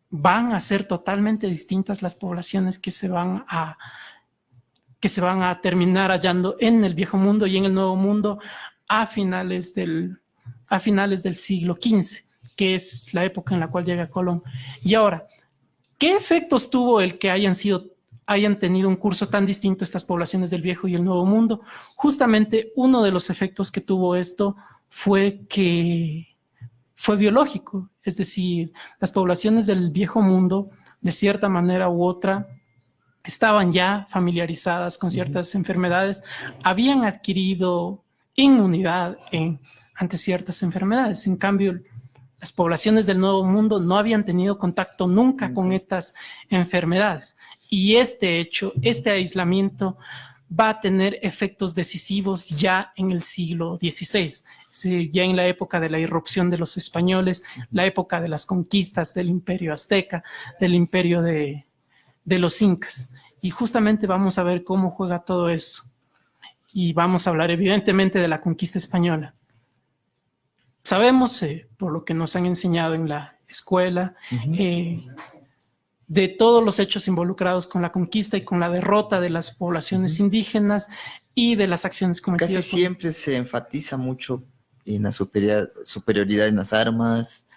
van a ser totalmente distintas las poblaciones que se van a terminar hallando en el viejo mundo y en el nuevo mundo a finales del siglo XV, que es la época en la cual llega Colón. Y ahora, ¿qué efectos tuvo el que hayan tenido un curso tan distinto estas poblaciones del viejo y el nuevo mundo? Justamente uno de los efectos que tuvo esto fue biológico, es decir, las poblaciones del viejo mundo, de cierta manera u otra, estaban ya familiarizadas con ciertas enfermedades, habían adquirido inmunidad ante ciertas enfermedades. En cambio, las poblaciones del Nuevo Mundo no habían tenido contacto nunca con estas enfermedades. Y este hecho, este aislamiento, va a tener efectos decisivos ya en el siglo XVI, ya en la época de la irrupción de los españoles, la época de las conquistas del Imperio Azteca, del Imperio de los Incas. Y justamente vamos a ver cómo juega todo eso. Y vamos a hablar evidentemente de la conquista española. Sabemos, por lo que nos han enseñado en la escuela, de todos los hechos involucrados con la conquista y con la derrota de las poblaciones indígenas y de las acciones cometidas. Casi siempre se enfatiza mucho en la superioridad en las armas,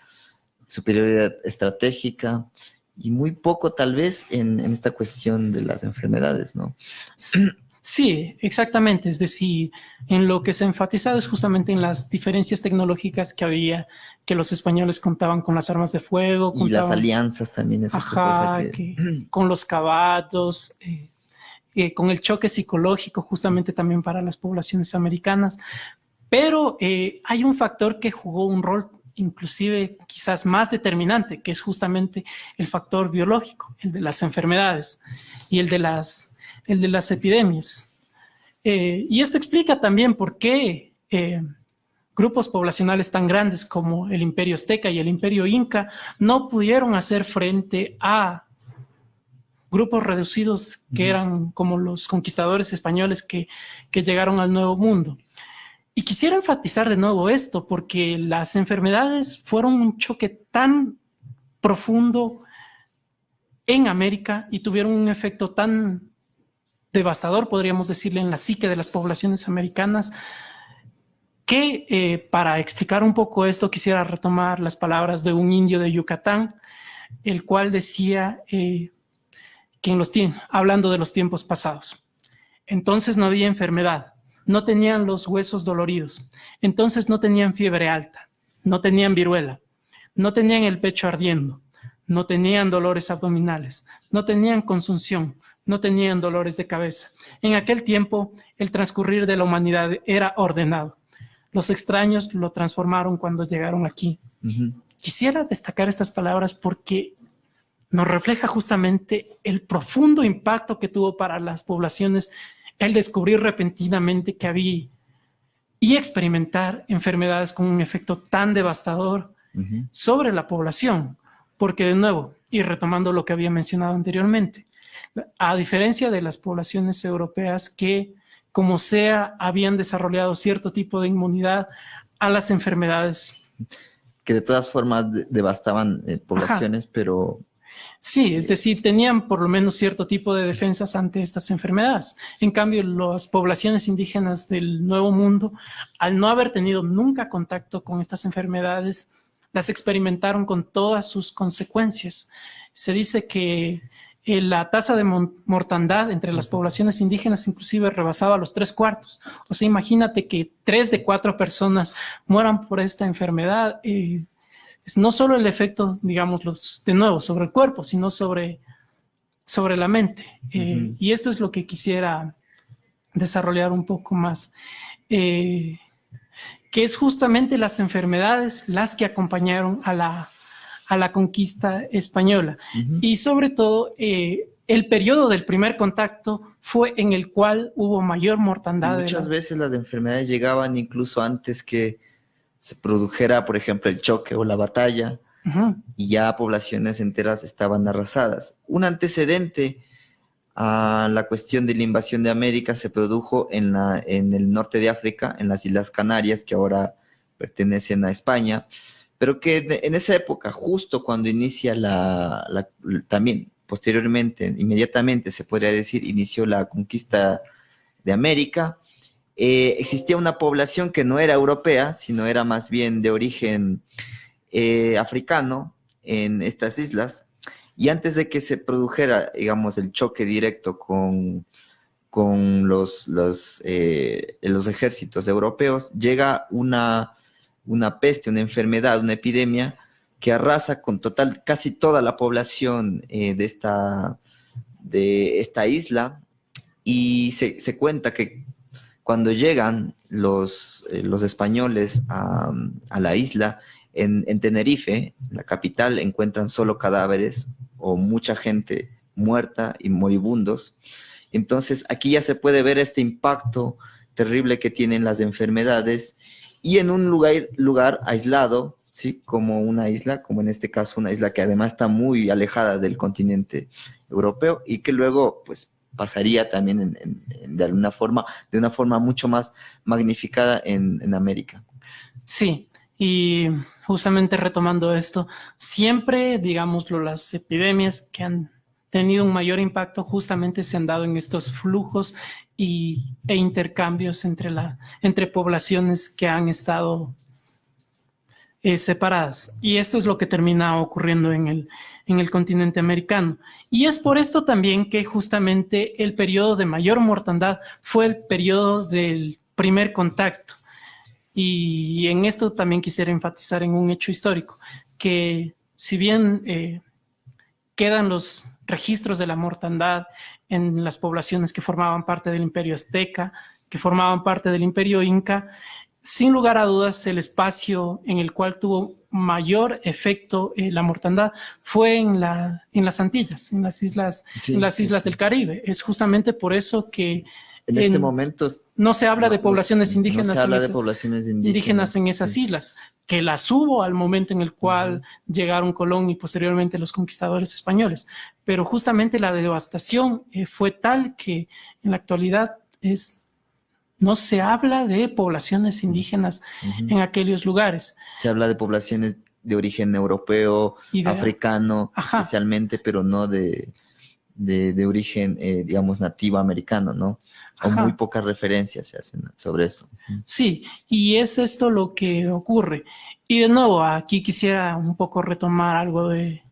superioridad estratégica, y muy poco tal vez en esta cuestión de las enfermedades, ¿no? Sí, exactamente. Es decir, en lo que se ha enfatizado es justamente en las diferencias tecnológicas que había, que los españoles contaban con las armas de fuego. Y las alianzas también es otra cosa con los caballos, con el choque psicológico justamente también para las poblaciones americanas. Pero hay un factor que jugó un rol inclusive quizás más determinante, que es justamente el factor biológico, el de las enfermedades y el de las epidemias. Y esto explica también por qué grupos poblacionales tan grandes como el Imperio Azteca y el Imperio Inca no pudieron hacer frente a grupos reducidos que eran como los conquistadores españoles que llegaron al Nuevo Mundo. Y quisiera enfatizar de nuevo esto, porque las enfermedades fueron un choque tan profundo en América y tuvieron un efecto tan devastador, podríamos decirle, en la psique de las poblaciones americanas, que para explicar un poco esto quisiera retomar las palabras de un indio de Yucatán, el cual decía que hablando de los tiempos pasados, entonces no había enfermedad, no tenían los huesos doloridos, entonces no tenían fiebre alta, no tenían viruela, no tenían el pecho ardiendo, no tenían dolores abdominales, no tenían consunción, no tenían dolores de cabeza. En aquel tiempo, el transcurrir de la humanidad era ordenado. Los extraños lo transformaron cuando llegaron aquí. Quisiera destacar estas palabras porque nos refleja justamente el profundo impacto que tuvo para las poblaciones el descubrir repentinamente que había y experimentar enfermedades con un efecto tan devastador sobre la población. Porque de nuevo, y retomando lo que había mencionado anteriormente, a diferencia de las poblaciones europeas que, como sea, habían desarrollado cierto tipo de inmunidad a las enfermedades. Que de todas formas devastaban poblaciones, pero... Sí, es decir, tenían por lo menos cierto tipo de defensas ante estas enfermedades. En cambio, las poblaciones indígenas del Nuevo Mundo, al no haber tenido nunca contacto con estas enfermedades, las experimentaron con todas sus consecuencias. Se dice que la tasa de mortandad entre las poblaciones indígenas inclusive rebasaba los 3/4. O sea, imagínate que 3 de 4 personas mueran por esta enfermedad. Es no solo el efecto, digamos, de nuevo, sobre el cuerpo, sino sobre la mente. Y esto es lo que quisiera desarrollar un poco más. Que es justamente las enfermedades las que acompañaron a la conquista española. Y sobre todo, el periodo del primer contacto fue en el cual hubo mayor mortandad. Muchas veces las enfermedades llegaban incluso antes que se produjera, por ejemplo, el choque o la batalla, y ya poblaciones enteras estaban arrasadas. Un antecedente a la cuestión de la invasión de América se produjo en el norte de África, en las Islas Canarias, que ahora pertenecen a España, pero que en esa época, justo cuando inicia también posteriormente, inmediatamente se podría decir, inició la conquista de América, existía una población que no era europea, sino era más bien de origen africano en estas islas, y antes de que se produjera, digamos, el choque directo con los ejércitos europeos, llega una peste, una enfermedad, una epidemia que arrasa con casi toda la población de esta isla, y se cuenta que cuando llegan los españoles a la isla, en Tenerife, la capital, encuentran solo cadáveres o mucha gente muerta y moribundos. Entonces, aquí ya se puede ver este impacto terrible que tienen las enfermedades, y en un lugar aislado, ¿sí? Como una isla, como en este caso una isla que además está muy alejada del continente europeo, y que luego, pues, pasaría también de una forma mucho más magnificada en América. Sí, y justamente retomando esto, siempre, digámoslo, las epidemias que han tenido un mayor impacto justamente se han dado en estos flujos e intercambios entre poblaciones que han estado separadas. Y esto es lo que termina ocurriendo en el continente americano. Y es por esto también que justamente el periodo de mayor mortandad fue el periodo del primer contacto. Y en esto también quisiera enfatizar en un hecho histórico, que si bien quedan los registros de la mortandad en las poblaciones que formaban parte del Imperio Azteca, que formaban parte del Imperio Inca, sin lugar a dudas el espacio en el cual tuvo mayor efecto la mortandad fue en las Antillas, en las islas, sí, en las islas del Caribe. Es justamente por eso que en este momento no se habla de poblaciones indígenas. No se habla de poblaciones indígenas en esas islas, que las hubo al momento en el cual llegaron Colón y posteriormente los conquistadores españoles. Pero justamente la devastación fue tal que en la actualidad no se habla de poblaciones indígenas en aquellos lugares. Se habla de poblaciones de origen europeo, africano, especialmente, pero no de origen, digamos, nativo americano, ¿no? O muy pocas referencias se hacen sobre eso. Sí, y es esto lo que ocurre. Y de nuevo, aquí quisiera un poco retomar algo de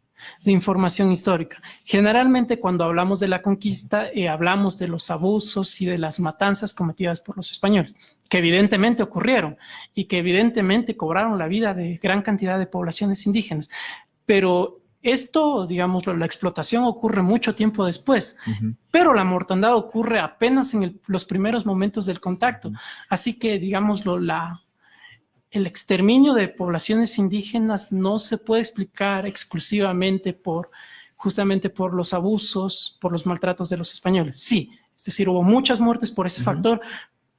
información histórica. Generalmente cuando hablamos de la conquista, hablamos de los abusos y de las matanzas cometidas por los españoles, que evidentemente ocurrieron y que evidentemente cobraron la vida de gran cantidad de poblaciones indígenas. Pero esto, digámoslo, la explotación ocurre mucho tiempo después, pero la mortandad ocurre apenas en los primeros momentos del contacto. Así que, digámoslo, el exterminio de poblaciones indígenas no se puede explicar exclusivamente por justamente por los abusos, por los maltratos de los españoles. Sí, es decir, hubo muchas muertes por ese factor,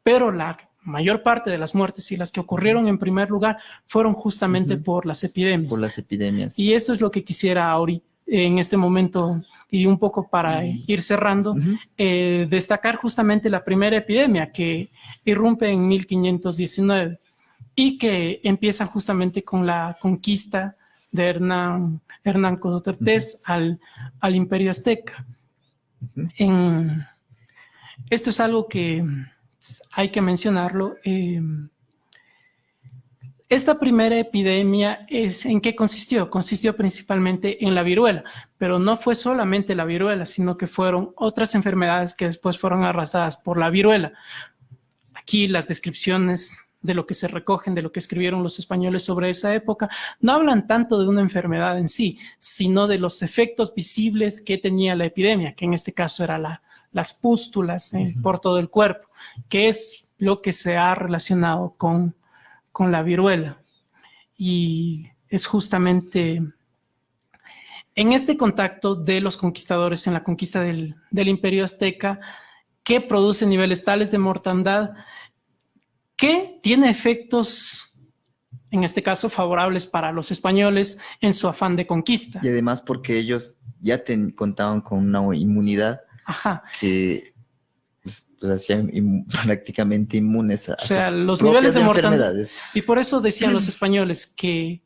pero la mayor parte de las muertes y las que ocurrieron en primer lugar fueron justamente por las epidemias. Por las epidemias. Y esto es lo que quisiera ahorita, en este momento, y un poco para ir cerrando, destacar justamente la primera epidemia que irrumpe en 1519 y que empieza justamente con la conquista de Hernán Cortés al Imperio Azteca. Esto es algo que hay que mencionarlo. Esta primera epidemia, ¿en qué consistió? Consistió principalmente en la viruela, pero no fue solamente la viruela, sino que fueron otras enfermedades que después fueron arrasadas por la viruela. Aquí las descripciones de lo que se recogen, de lo que escribieron los españoles sobre esa época, no hablan tanto de una enfermedad en sí, sino de los efectos visibles que tenía la epidemia, que en este caso era las pústulas por todo el cuerpo, que es lo que se ha relacionado con la viruela. Y es justamente en este contacto de los conquistadores en la conquista del Imperio Azteca que produce niveles tales de mortandad que tiene efectos, en este caso, favorables para los españoles en su afán de conquista. Y además porque ellos ya contaban con una inmunidad que los hacían prácticamente inmunes a los niveles de mortandad. Y por eso decían los españoles que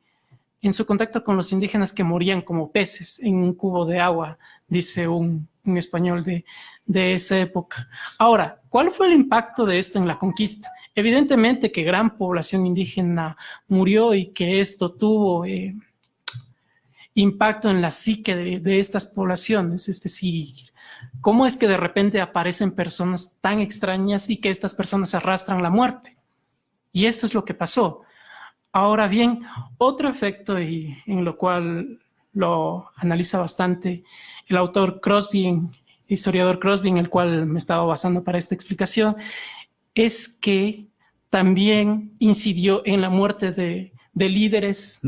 en su contacto con los indígenas que morían como peces en un cubo de agua, dice un español de esa época. Ahora, ¿cuál fue el impacto de esto en la conquista? Evidentemente que gran población indígena murió y que esto tuvo impacto en la psique de estas poblaciones, es decir, ¿cómo es que de repente aparecen personas tan extrañas y que estas personas arrastran la muerte? Y esto es lo que pasó. Ahora bien, otro efecto y en lo cual lo analiza bastante el autor Crosby, historiador Crosby, en el cual me estaba basando para esta explicación, es que también incidió en la muerte de líderes,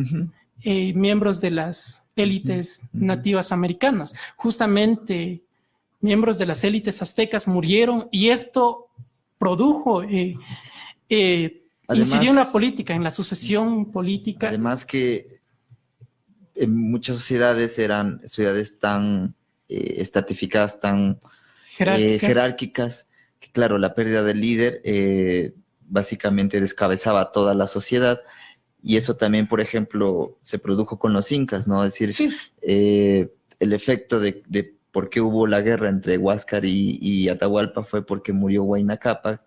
miembros de las élites nativas americanas. Justamente miembros de las élites aztecas murieron y esto produjo, incidió en la política, en la sucesión política. Además que en muchas sociedades eran sociedades tan estratificadas, tan jerárquicas, que claro, la pérdida del líder básicamente descabezaba a toda la sociedad. Y eso también, por ejemplo, se produjo con los incas, ¿no? Es decir, el efecto de por qué hubo la guerra entre Huáscar y Atahualpa fue porque murió Huayna Cápac,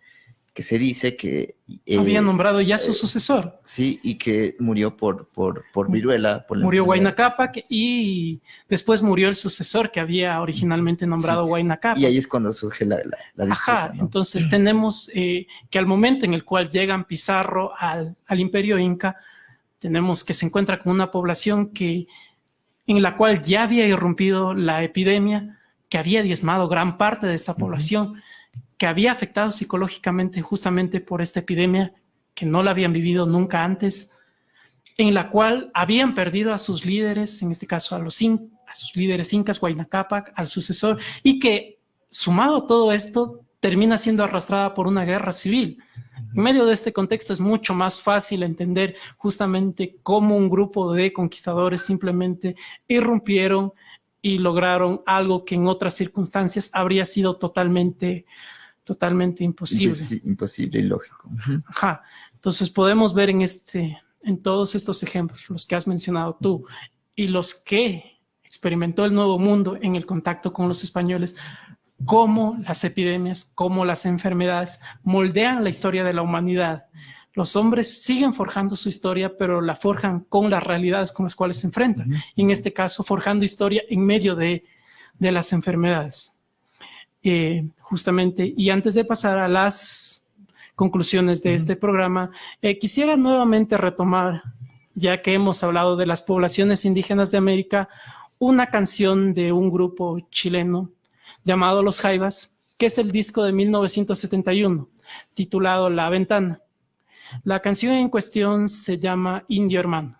que se dice que... había nombrado ya su sucesor. Sí, y que murió por viruela. Murió Huayna Cápac y después murió el sucesor que había originalmente nombrado Huayna Cápac. Y ahí es cuando surge la disputa, ¿no? Entonces tenemos que al momento en el cual llegan Pizarro al Imperio Inca, tenemos que se encuentra con una población en la cual ya había irrumpido la epidemia, que había diezmado gran parte de esta población, que había afectado psicológicamente justamente por esta epidemia, que no la habían vivido nunca antes, en la cual habían perdido a sus líderes, en este caso a sus líderes incas, Huayna Cápac, al sucesor, y que sumado a todo esto termina siendo arrastrada por una guerra civil. En medio de este contexto es mucho más fácil entender justamente cómo un grupo de conquistadores simplemente irrumpieron y lograron algo que en otras circunstancias habría sido totalmente imposible. Imposible y lógico. Entonces podemos ver en todos estos ejemplos, los que has mencionado tú y los que experimentó el Nuevo Mundo en el contacto con los españoles, cómo las epidemias, cómo las enfermedades moldean la historia de la humanidad. Los hombres siguen forjando su historia, pero la forjan con las realidades con las cuales se enfrentan. Y en este caso, forjando historia en medio de las enfermedades. Justamente, y antes de pasar a las conclusiones de este programa, quisiera nuevamente retomar, ya que hemos hablado de las poblaciones indígenas de América, una canción de un grupo chileno llamado Los Jaivas, que es el disco de 1971, titulado La Ventana. La canción en cuestión se llama Indio Hermano.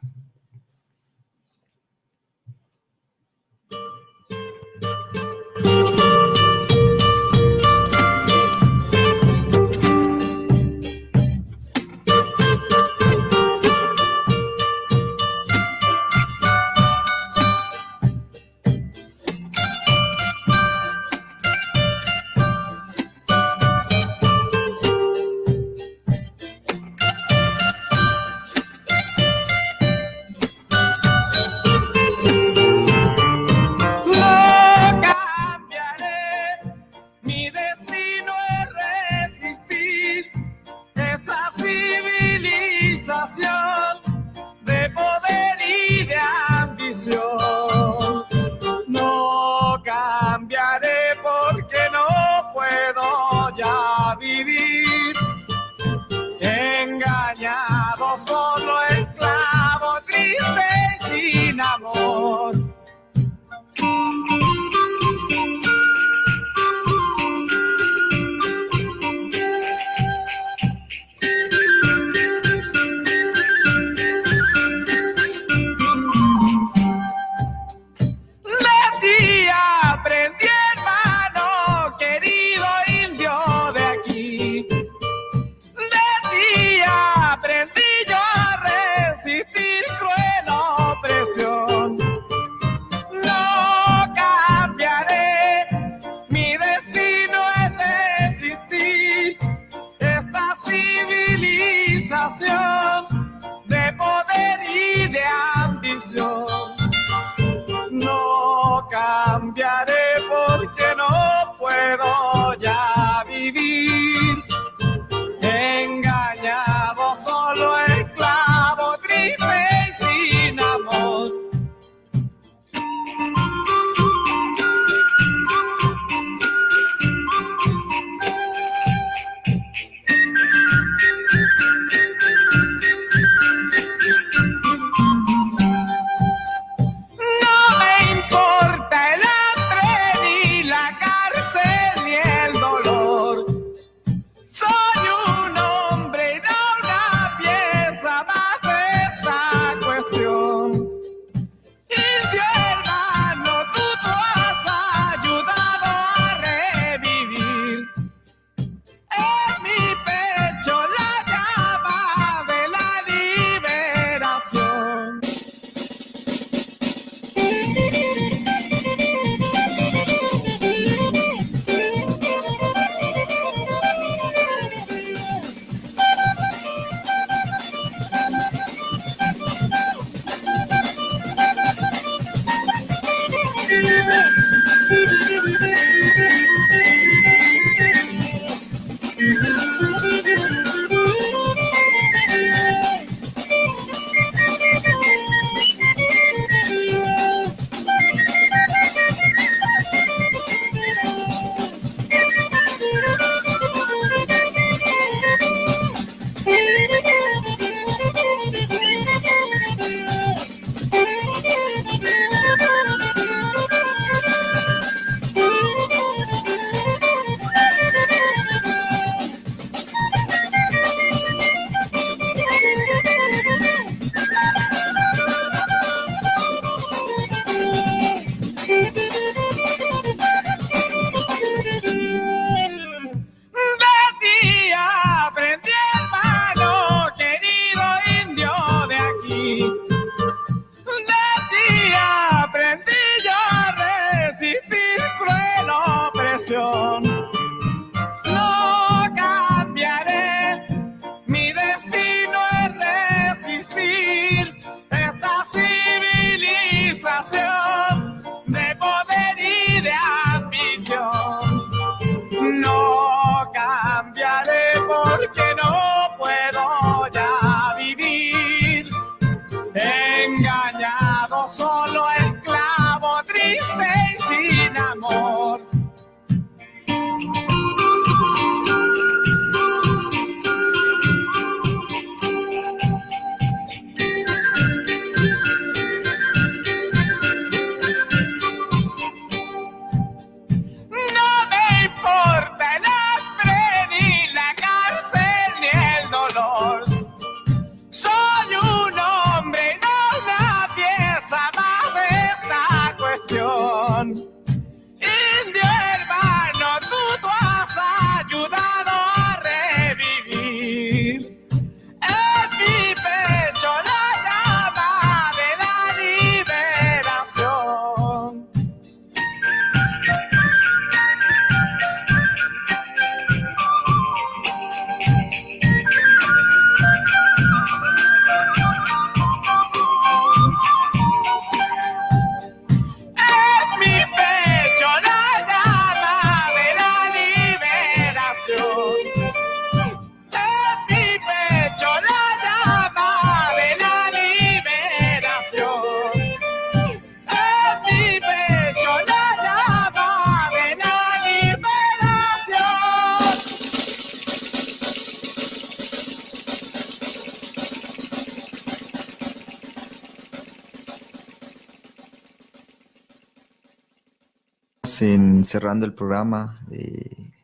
Cerrando el programa,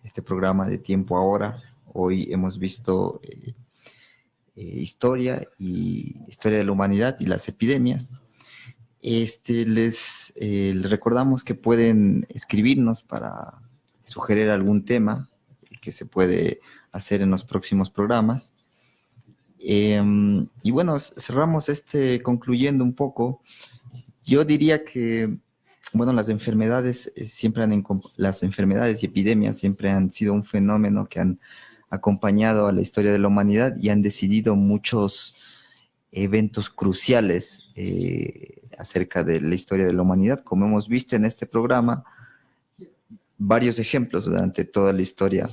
este programa de Tiempo Ahora. Hoy hemos visto historia de la humanidad y las epidemias. Les recordamos que pueden escribirnos para sugerir algún tema que se puede hacer en los próximos programas. Y bueno, cerramos concluyendo un poco. Yo diría que bueno, las enfermedades y epidemias siempre han sido un fenómeno que han acompañado a la historia de la humanidad y han decidido muchos eventos cruciales acerca de la historia de la humanidad. Como hemos visto en este programa, varios ejemplos durante toda la historia.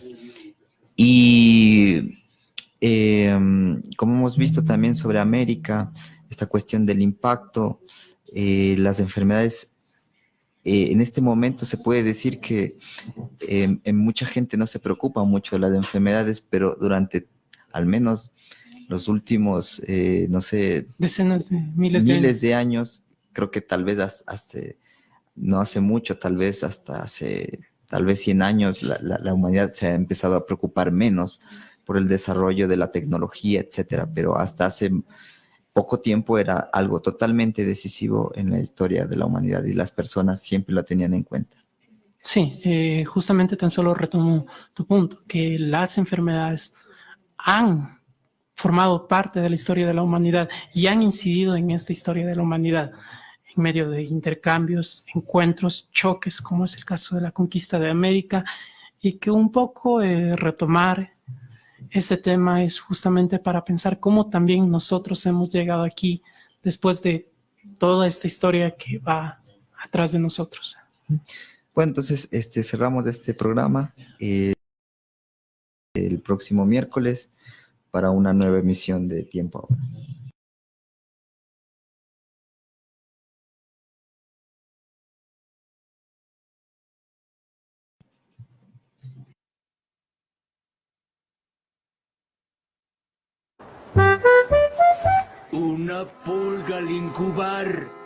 Y como hemos visto también sobre América, esta cuestión del impacto, las enfermedades. En este momento se puede decir que en mucha gente no se preocupa mucho de las enfermedades, pero durante al menos los últimos, no sé, decenas de miles de años, creo que tal vez no hace mucho, tal vez hasta hace 100 años, la humanidad se ha empezado a preocupar menos por el desarrollo de la tecnología, etcétera, pero hasta hace poco tiempo era algo totalmente decisivo en la historia de la humanidad y las personas siempre lo tenían en cuenta. Sí, justamente tan solo retomo tu punto, que las enfermedades han formado parte de la historia de la humanidad y han incidido en esta historia de la humanidad en medio de intercambios, encuentros, choques, como es el caso de la conquista de América, y que un poco retomar este tema es justamente para pensar cómo también nosotros hemos llegado aquí después de toda esta historia que va atrás de nosotros. Bueno, entonces cerramos este programa el próximo miércoles para una nueva emisión de Tiempo Ahora. Una pulga al incubar